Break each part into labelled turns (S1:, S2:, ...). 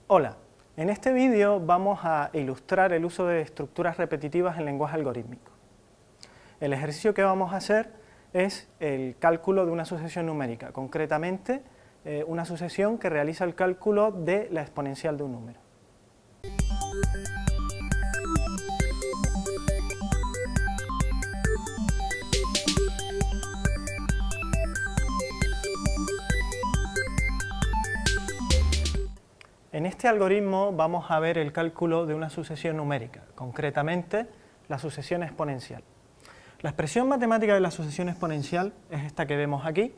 S1: Hola, en este vídeo vamos a ilustrar el uso de estructuras repetitivas en lenguaje algorítmico. El ejercicio que vamos a hacer es el cálculo de una sucesión numérica, concretamente una sucesión que realiza el cálculo de la exponencial de un número. En este algoritmo vamos a ver el cálculo de una sucesión numérica, concretamente la sucesión exponencial. La expresión matemática de la sucesión exponencial es esta que vemos aquí,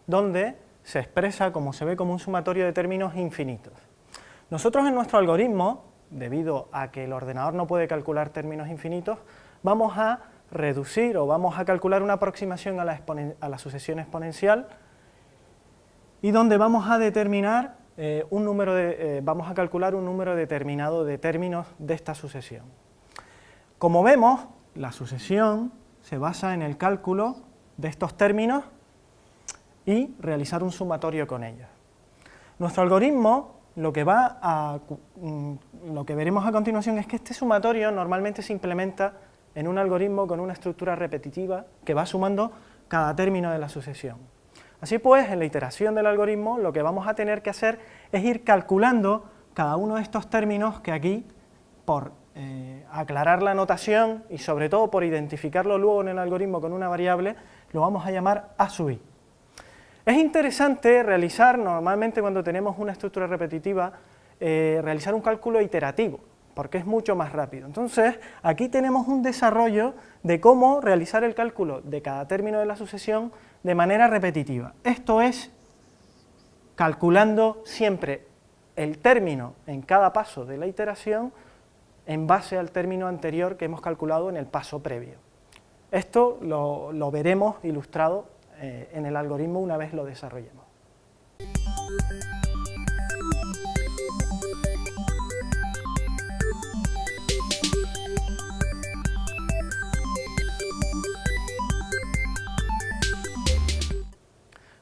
S1: donde se expresa como se ve como un sumatorio de términos infinitos. Nosotros en nuestro algoritmo, debido a que el ordenador no puede calcular términos infinitos, vamos a reducir o vamos a calcular una aproximación a la sucesión exponencial y donde vamos a determinar vamos a calcular un número determinado de términos de esta sucesión. Como vemos, la sucesión se basa en el cálculo de estos términos y realizar un sumatorio con ellos. Nuestro algoritmo, lo que veremos a continuación es que este sumatorio normalmente se implementa en un algoritmo con una estructura repetitiva que va sumando cada término de la sucesión. Así pues, en la iteración del algoritmo, lo que vamos a tener que hacer es ir calculando cada uno de estos términos que aquí, por aclarar la notación y sobre todo por identificarlo luego en el algoritmo con una variable, lo vamos a llamar a sub i. Es interesante realizar, normalmente cuando tenemos una estructura repetitiva, realizar un cálculo iterativo, porque es mucho más rápido. Entonces, aquí tenemos un desarrollo de cómo realizar el cálculo de cada término de la sucesión de manera repetitiva. Esto es calculando siempre el término en cada paso de la iteración en base al término anterior que hemos calculado en el paso previo. Esto lo veremos ilustrado en el algoritmo una vez lo desarrollemos.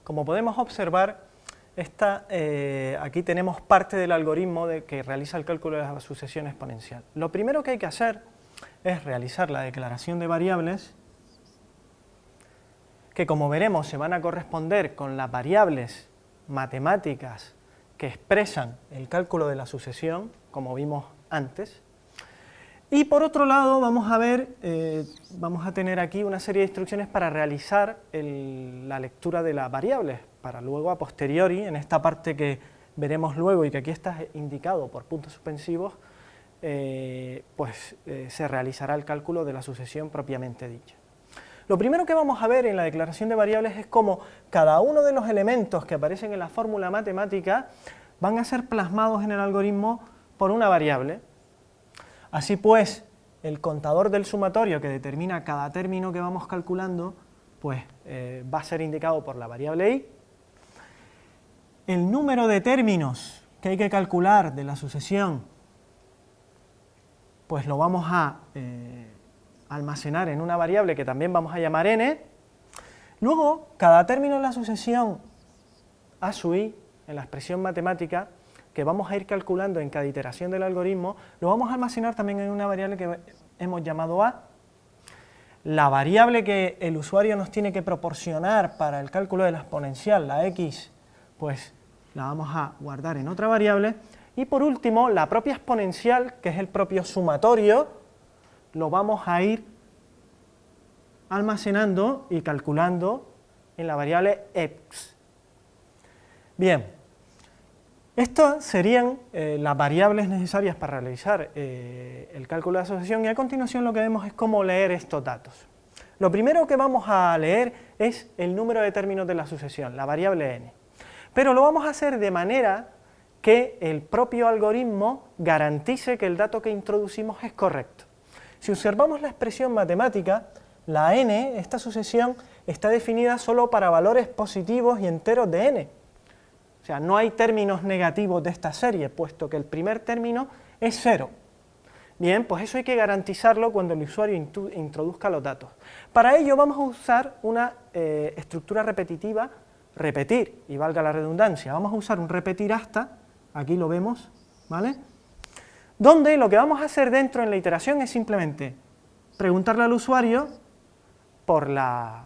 S1: Como podemos observar, aquí tenemos parte del algoritmo que realiza el cálculo de la sucesión exponencial. Lo primero que hay que hacer es realizar la declaración de variables, que como veremos se van a corresponder con las variables matemáticas que expresan el cálculo de la sucesión, como vimos antes. Y por otro lado vamos a tener aquí una serie de instrucciones para realizar la lectura de las variables, para luego a posteriori, en esta parte que veremos luego y que aquí está indicado por puntos suspensivos, se realizará el cálculo de la sucesión propiamente dicha. Lo primero que vamos a ver en la declaración de variables es cómo cada uno de los elementos que aparecen en la fórmula matemática van a ser plasmados en el algoritmo por una variable. Así pues, el contador del sumatorio que determina cada término que vamos calculando, va a ser indicado por la variable i. El número de términos que hay que calcular de la sucesión, pues lo vamos a almacenar en una variable que también vamos a llamar n. Luego, cada término de la sucesión a sub i, en la expresión matemática, que vamos a ir calculando en cada iteración del algoritmo, lo vamos a almacenar también en una variable que hemos llamado a. La variable que el usuario nos tiene que proporcionar para el cálculo de la exponencial, la x, pues la vamos a guardar en otra variable. Y por último, la propia exponencial, que es el propio sumatorio, lo vamos a ir almacenando y calculando en la variable x. Bien. Estas serían las variables necesarias para realizar el cálculo de asociación y a continuación lo que vemos es cómo leer estos datos. Lo primero que vamos a leer es el número de términos de la sucesión, la variable n. Pero lo vamos a hacer de manera que el propio algoritmo garantice que el dato que introducimos es correcto. Si observamos la expresión matemática, la n, esta sucesión, está definida solo para valores positivos y enteros de n. O sea, no hay términos negativos de esta serie, puesto que el primer término es 0. Bien, pues eso hay que garantizarlo cuando el usuario introduzca los datos. Para ello vamos a usar una estructura repetitiva, repetir, y valga la redundancia, vamos a usar un repetir hasta, aquí lo vemos, ¿vale? Donde lo que vamos a hacer dentro en la iteración es simplemente preguntarle al usuario por la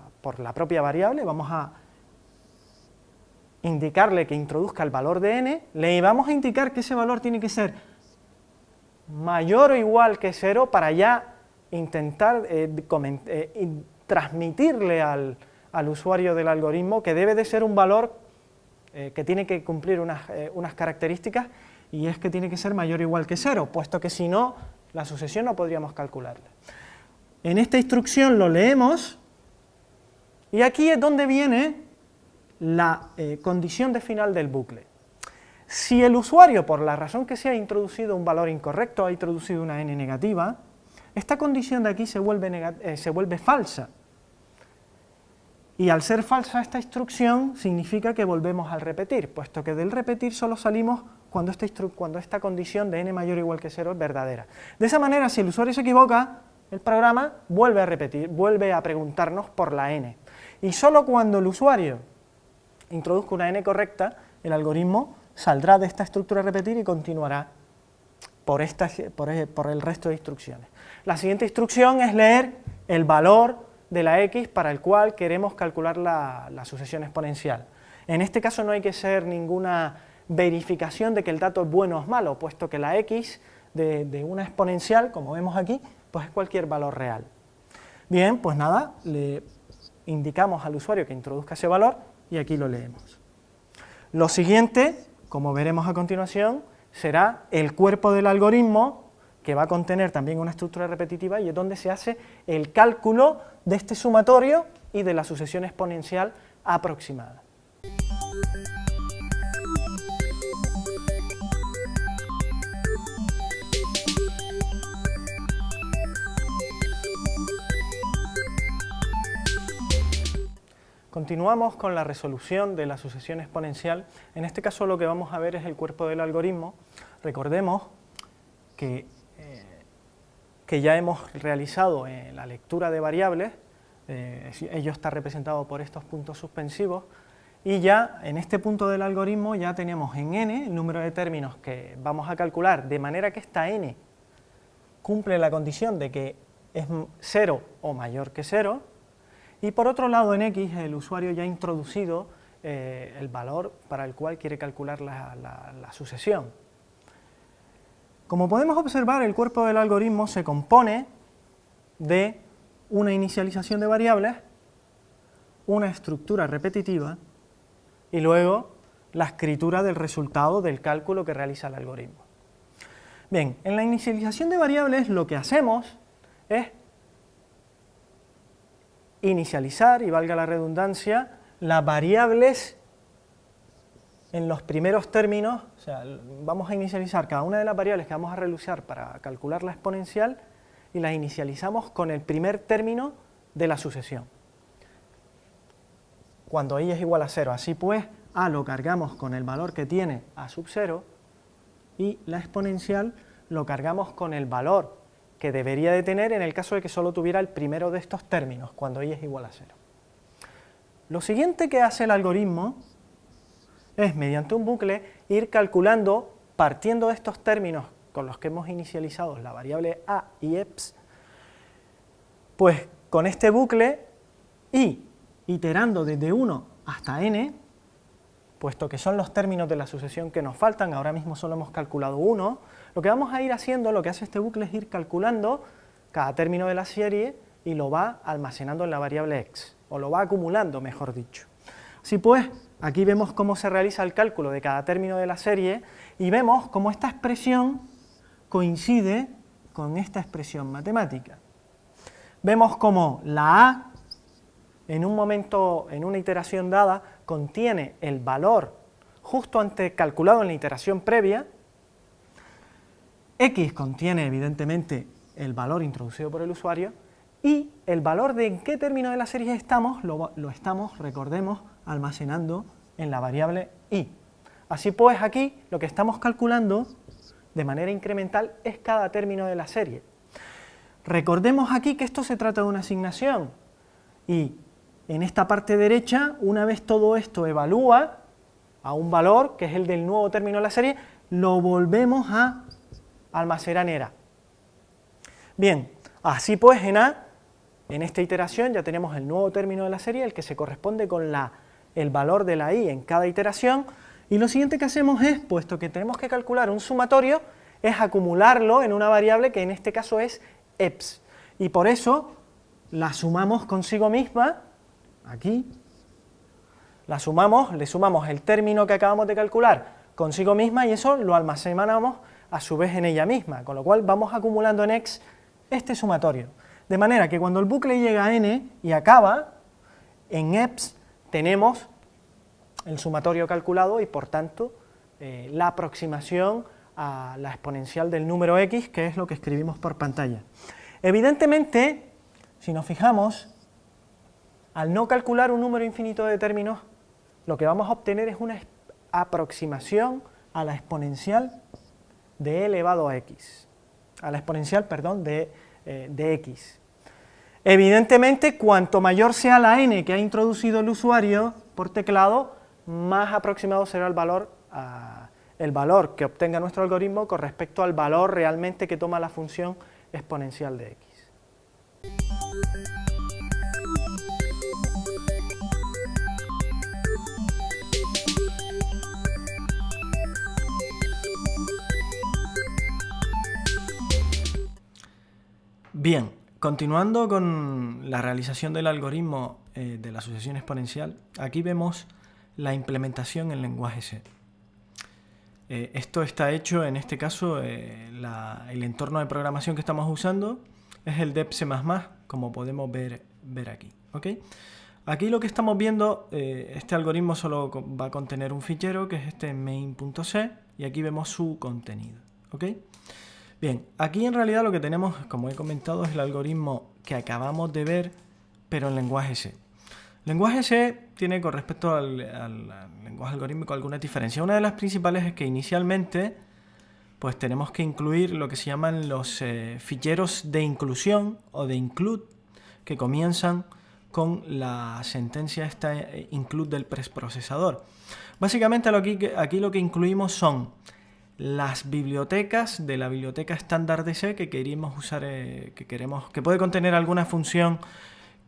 S1: propia variable, vamos a indicarle que introduzca el valor de n, le vamos a indicar que ese valor tiene que ser mayor o igual que 0 para ya intentar transmitirle al usuario del algoritmo que debe de ser un valor que tiene que cumplir unas características, y es que tiene que ser mayor o igual que 0, puesto que si no, la sucesión no podríamos calcularla. En esta instrucción lo leemos, y aquí es donde viene la condición de final del bucle. Si el usuario, por la razón que sea, ha introducido un valor incorrecto, ha introducido una n negativa, esta condición de aquí se vuelve falsa. Y al ser falsa esta instrucción, significa que volvemos al repetir, puesto que del repetir solo salimos cuando esta condición de n mayor o igual que 0 es verdadera. De esa manera, si el usuario se equivoca, el programa vuelve a repetir, vuelve a preguntarnos por la n. Y solo cuando el usuario introduzca una n correcta, el algoritmo saldrá de esta estructura repetir y continuará por el resto de instrucciones. La siguiente instrucción es leer el valor de la x para el cual queremos calcular la sucesión exponencial. En este caso no hay que hacer ninguna verificación de que el dato es bueno o es malo, puesto que la x de una exponencial, como vemos aquí, pues es cualquier valor real. Bien, pues nada, le indicamos al usuario que introduzca ese valor y aquí lo leemos. Lo siguiente, como veremos a continuación, será el cuerpo del algoritmo, que va a contener también una estructura repetitiva, y es donde se hace el cálculo de este sumatorio y de la sucesión exponencial aproximada. Continuamos con la resolución de la sucesión exponencial. En este caso lo que vamos a ver es el cuerpo del algoritmo. Recordemos que ya hemos realizado la lectura de variables, ello está representado por estos puntos suspensivos, y ya en este punto del algoritmo ya tenemos en n el número de términos que vamos a calcular, de manera que esta n cumple la condición de que es 0 o mayor que 0, y por otro lado en x el usuario ya ha introducido el valor para el cual quiere calcular la sucesión. Como podemos observar, el cuerpo del algoritmo se compone de una inicialización de variables, una estructura repetitiva y luego la escritura del resultado del cálculo que realiza el algoritmo. Bien, en la inicialización de variables lo que hacemos es inicializar, y valga la redundancia, las variables en los primeros términos, o sea, vamos a inicializar cada una de las variables que vamos a realizar para calcular la exponencial y las inicializamos con el primer término de la sucesión, cuando i es igual a 0. Así pues, a lo cargamos con el valor que tiene a sub 0 y la exponencial lo cargamos con el valor que debería de tener en el caso de que solo tuviera el primero de estos términos, cuando i es igual a 0. Lo siguiente que hace el algoritmo es, mediante un bucle, ir calculando, partiendo de estos términos con los que hemos inicializado la variable a y eps, pues con este bucle y iterando desde 1 hasta n, puesto que son los términos de la sucesión que nos faltan, ahora mismo solo hemos calculado 1, lo que vamos a ir haciendo, lo que hace este bucle es ir calculando cada término de la serie y lo va almacenando en la variable x, o lo va acumulando, mejor dicho. Así pues, aquí vemos cómo se realiza el cálculo de cada término de la serie y vemos cómo esta expresión coincide con esta expresión matemática. Vemos cómo la a, en un momento, en una iteración dada, contiene el valor justo antes calculado en la iteración previa, x contiene evidentemente el valor introducido por el usuario, y el valor de en qué término de la serie estamos, lo estamos, recordemos, almacenando en la variable i. Así pues, aquí lo que estamos calculando de manera incremental es cada término de la serie. Recordemos aquí que esto se trata de una asignación, y en esta parte derecha, una vez todo esto evalúa a un valor, que es el del nuevo término de la serie, lo volvemos a almacenar en A. Bien, así pues en A, en esta iteración ya tenemos el nuevo término de la serie, el que se corresponde con el valor de la i en cada iteración, y lo siguiente que hacemos es, puesto que tenemos que calcular un sumatorio, es acumularlo en una variable que en este caso es EPS, y por eso la sumamos consigo misma, aquí, la sumamos, le sumamos el término que acabamos de calcular consigo misma y eso lo almacenamos a su vez en ella misma, con lo cual vamos acumulando en X este sumatorio. De manera que cuando el bucle llega a n y acaba, en EPS tenemos el sumatorio calculado y por tanto la aproximación a la exponencial del número x, que es lo que escribimos por pantalla. Evidentemente, si nos fijamos, al no calcular un número infinito de términos, lo que vamos a obtener es una aproximación a la exponencial de e elevado a x, a la exponencial, perdón, de x. Evidentemente, cuanto mayor sea la n que ha introducido el usuario por teclado, más aproximado será el valor que obtenga nuestro algoritmo con respecto al valor realmente que toma la función exponencial de x. Bien, continuando con la realización del algoritmo de la sucesión exponencial, aquí vemos la implementación en lenguaje C. Esto está hecho, en este caso, el entorno de programación que estamos usando es el DEP C++, como podemos ver aquí. ¿Okay? Aquí lo que estamos viendo, este algoritmo solo va a contener un fichero, que es este main.c, y aquí vemos su contenido. ¿Okay? Bien, aquí en realidad lo que tenemos, como he comentado, es el algoritmo que acabamos de ver, pero en lenguaje C. Lenguaje C tiene con respecto al lenguaje algorítmico algunas diferencias. Una de las principales es que inicialmente pues tenemos que incluir lo que se llaman los ficheros de inclusión o de include, que comienzan con la sentencia esta include del preprocesador. Básicamente aquí lo que incluimos son las bibliotecas de la biblioteca estándar de C que queremos usar, que puede contener alguna función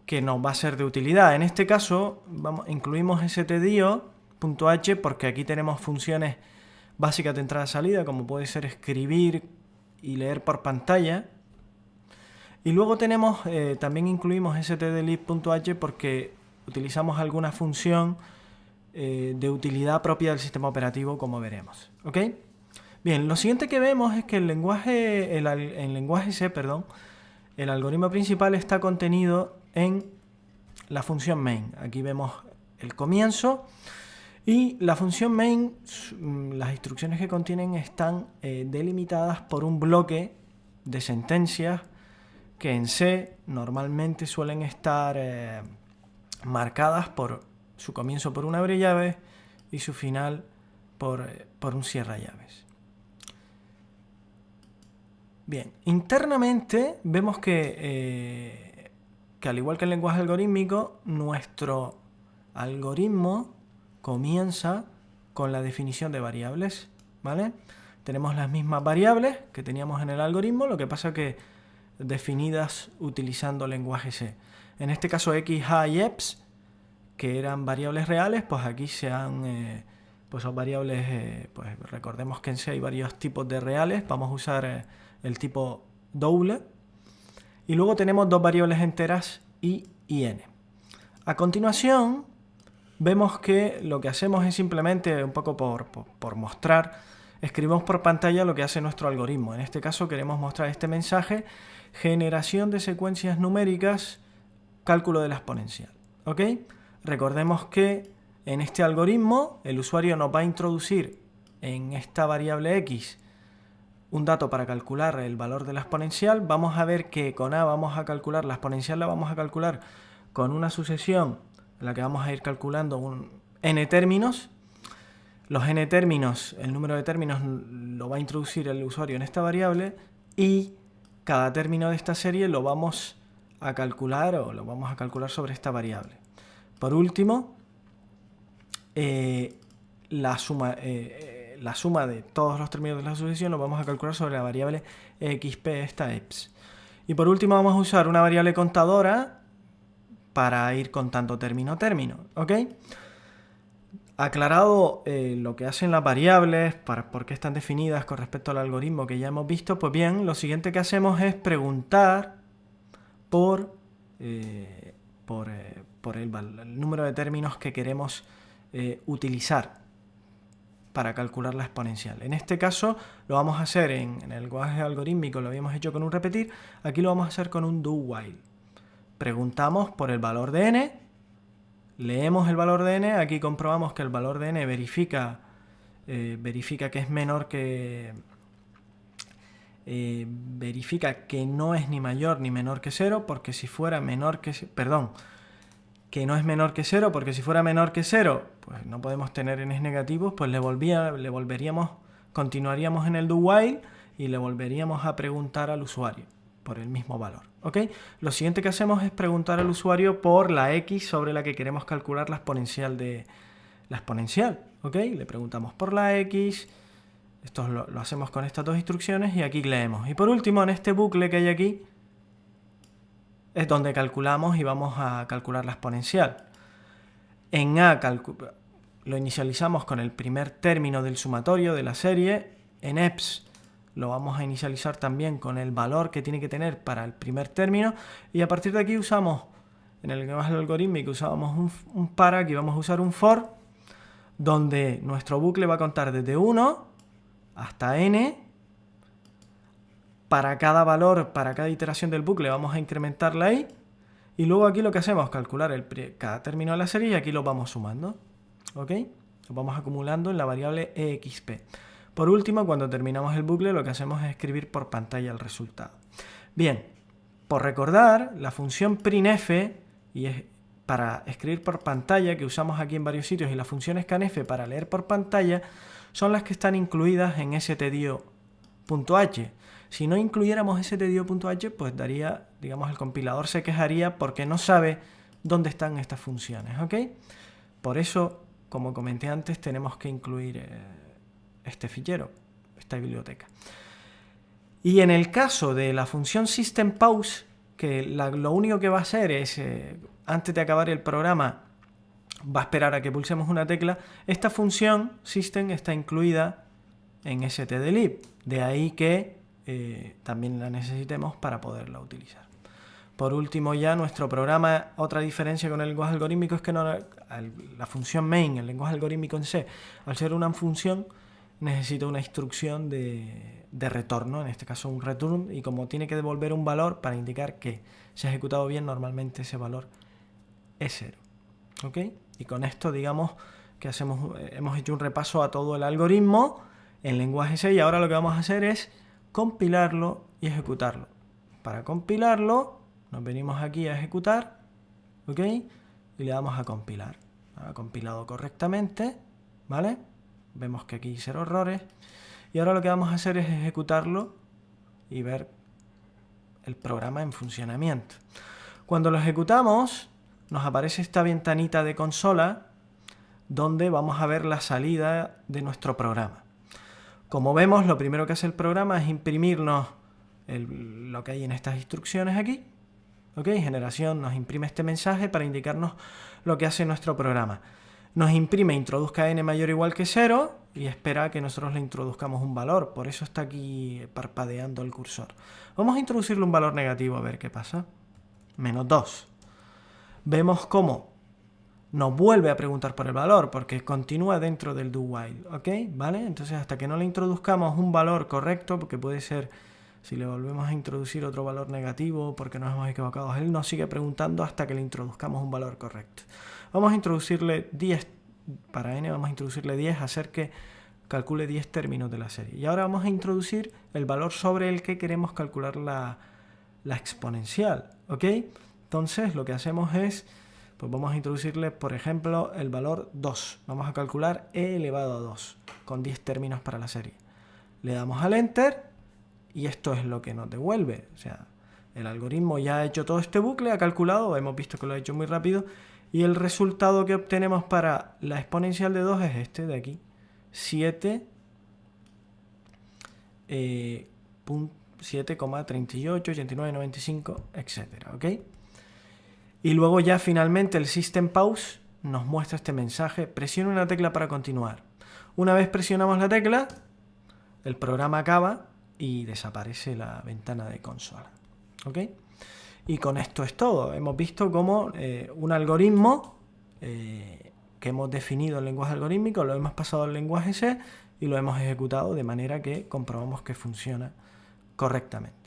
S1: que nos va a ser de utilidad. En este caso incluimos stdio.h porque aquí tenemos funciones básicas de entrada-salida, como puede ser escribir y leer por pantalla. Y luego también incluimos stdlib.h porque utilizamos alguna función de utilidad propia del sistema operativo, como veremos. ¿Ok? Bien, lo siguiente que vemos es que en lenguaje C, el algoritmo principal está contenido en la función main. Aquí vemos el comienzo y la función main, las instrucciones que contienen están delimitadas por un bloque de sentencias que en C normalmente suelen estar marcadas por su comienzo por una abre llaves y su final por un cierra llaves. Bien, internamente vemos que al igual que el lenguaje algorítmico, nuestro algoritmo comienza con la definición de variables, ¿vale? Tenemos las mismas variables que teníamos en el algoritmo, lo que pasa que definidas utilizando lenguaje C. En este caso x, a y eps, que eran variables reales, pues aquí pues son variables, pues recordemos que en C hay varios tipos de reales, vamos a usar el tipo double, y luego tenemos dos variables enteras i y n. A continuación vemos que lo que hacemos es simplemente, un poco por mostrar, escribimos por pantalla lo que hace nuestro algoritmo. En este caso queremos mostrar este mensaje: generación de secuencias numéricas, cálculo de la exponencial. ¿Ok? Recordemos que en este algoritmo el usuario nos va a introducir en esta variable x un dato para calcular el valor de la exponencial. Vamos a ver que con A vamos a calcular la exponencial, la vamos a calcular con una sucesión en la que vamos a ir calculando n términos. Los n términos, el número de términos lo va a introducir el usuario en esta variable y cada término de esta serie lo vamos a calcular sobre esta variable. Por último, la la suma de todos los términos de la sucesión lo vamos a calcular sobre la variable xp, esta EPS. Y por último vamos a usar una variable contadora para ir contando término a término, ¿ok? Aclarado lo que hacen las variables, por qué están definidas con respecto al algoritmo que ya hemos visto, pues bien, lo siguiente que hacemos es preguntar por el número de términos que queremos utilizar para calcular la exponencial. En este caso lo vamos a hacer en el lenguaje algorítmico, lo habíamos hecho con un repetir, aquí lo vamos a hacer con un do while. Preguntamos por el valor de n, leemos el valor de n, aquí comprobamos que el valor de n verifica que es menor que... verifica que no es ni mayor ni menor que 0, porque si fuera menor que... Perdón, que no es menor que 0, porque si fuera menor que 0, pues no podemos tener n's negativos, pues continuaríamos en el do while y le volveríamos a preguntar al usuario por el mismo valor, ¿ok? Lo siguiente que hacemos es preguntar al usuario por la x sobre la que queremos calcular la exponencial, ¿ok? Le preguntamos por la x, esto lo hacemos con estas dos instrucciones y aquí leemos. Y por último, en este bucle que hay aquí, es donde calculamos y vamos a calcular la exponencial. En A lo inicializamos con el primer término del sumatorio de la serie. En EPS lo vamos a inicializar también con el valor que tiene que tener para el primer término. Y a partir de aquí usamos, en el lenguaje algorítmico usábamos un para, aquí vamos a usar un for, donde nuestro bucle va a contar desde 1 hasta n. Para cada valor, para cada iteración del bucle vamos a incrementar la i. Y luego aquí lo que hacemos es calcular cada término de la serie y aquí lo vamos sumando, ¿ok? Lo vamos acumulando en la variable exp. Por último, cuando terminamos el bucle, lo que hacemos es escribir por pantalla el resultado. Bien, por recordar, la función printf, y es para escribir por pantalla, que usamos aquí en varios sitios, y la función scanf para leer por pantalla, son las que están incluidas en stdio.h. Si no incluyéramos stdio.h, pues daría, digamos, el compilador se quejaría porque no sabe dónde están estas funciones, ¿ok? Por eso, como comenté antes, tenemos que incluir este fichero, esta biblioteca. Y en el caso de la función system_pause, que lo único que va a hacer es, antes de acabar el programa, va a esperar a que pulsemos una tecla, esta función system está incluida en stdlib, de ahí que también la necesitemos para poderla utilizar. Por último, ya nuestro programa, otra diferencia con el lenguaje algorítmico es que la función main, el lenguaje algorítmico en C, al ser una función, necesita una instrucción de retorno, en este caso un return, y como tiene que devolver un valor para indicar que se ha ejecutado bien, normalmente ese valor es 0. ¿Ok? Y con esto, digamos, que hemos hecho un repaso a todo el algoritmo en lenguaje C, y ahora lo que vamos a hacer es compilarlo y ejecutarlo. Para compilarlo, nos venimos aquí a ejecutar, ¿ok? Y le damos a compilar. Ha compilado correctamente, ¿vale? Vemos que aquí hay 0 errores. Y ahora lo que vamos a hacer es ejecutarlo y ver el programa en funcionamiento. Cuando lo ejecutamos, nos aparece esta ventanita de consola donde vamos a ver la salida de nuestro programa. Como vemos, lo primero que hace el programa es imprimirnos lo que hay en estas instrucciones aquí. ¿Ok? Generación nos imprime este mensaje para indicarnos lo que hace nuestro programa. Nos imprime introduzca n mayor o igual que 0 y espera que nosotros le introduzcamos un valor. Por eso está aquí parpadeando el cursor. Vamos a introducirle un valor negativo a ver qué pasa. -2. Vemos cómo nos vuelve a preguntar por el valor porque continúa dentro del do while, ¿ok? ¿Vale? Entonces hasta que no le introduzcamos un valor correcto, porque puede ser si le volvemos a introducir otro valor negativo porque nos hemos equivocado, él nos sigue preguntando hasta que le introduzcamos un valor correcto. Vamos a introducirle 10, para n vamos a introducirle 10, hacer que calcule 10 términos de la serie. Y ahora vamos a introducir el valor sobre el que queremos calcular la exponencial, ¿ok? Entonces lo que hacemos es, pues vamos a introducirle, por ejemplo, el valor 2. Vamos a calcular e elevado a 2, con 10 términos para la serie. Le damos al Enter y esto es lo que nos devuelve. O sea, el algoritmo ya ha hecho todo este bucle, ha calculado, hemos visto que lo ha hecho muy rápido, y el resultado que obtenemos para la exponencial de 2 es este de aquí, 7 7,38, 89, 95, etcétera, ¿ok? Y luego ya finalmente el System Pause nos muestra este mensaje: presione una tecla para continuar. Una vez presionamos la tecla, el programa acaba y desaparece la ventana de consola, ¿ok? Y con esto es todo. Hemos visto cómo un algoritmo que hemos definido en lenguaje algorítmico, lo hemos pasado al lenguaje C y lo hemos ejecutado de manera que comprobamos que funciona correctamente.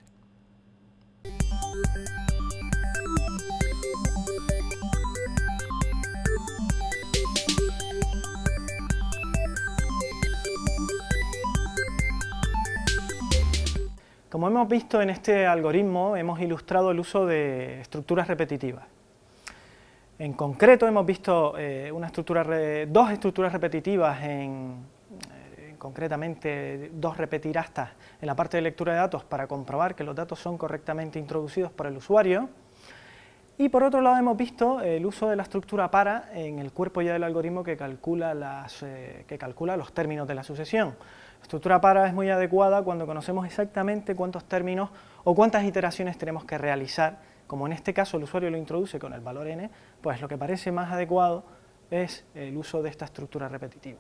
S1: Como hemos visto en este algoritmo, hemos ilustrado el uso de estructuras repetitivas. En concreto hemos visto dos estructuras repetitivas, concretamente dos repetirastas en la parte de lectura de datos para comprobar que los datos son correctamente introducidos por el usuario. Y por otro lado hemos visto el uso de la estructura para en el cuerpo ya del algoritmo que calcula los términos de la sucesión. La estructura para es muy adecuada cuando conocemos exactamente cuántos términos o cuántas iteraciones tenemos que realizar. Como en este caso el usuario lo introduce con el valor n, pues lo que parece más adecuado es el uso de esta estructura repetitiva.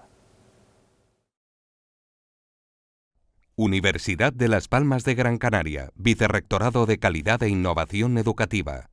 S2: Universidad de Las Palmas de Gran Canaria, Vicerrectorado de Calidad e Innovación Educativa.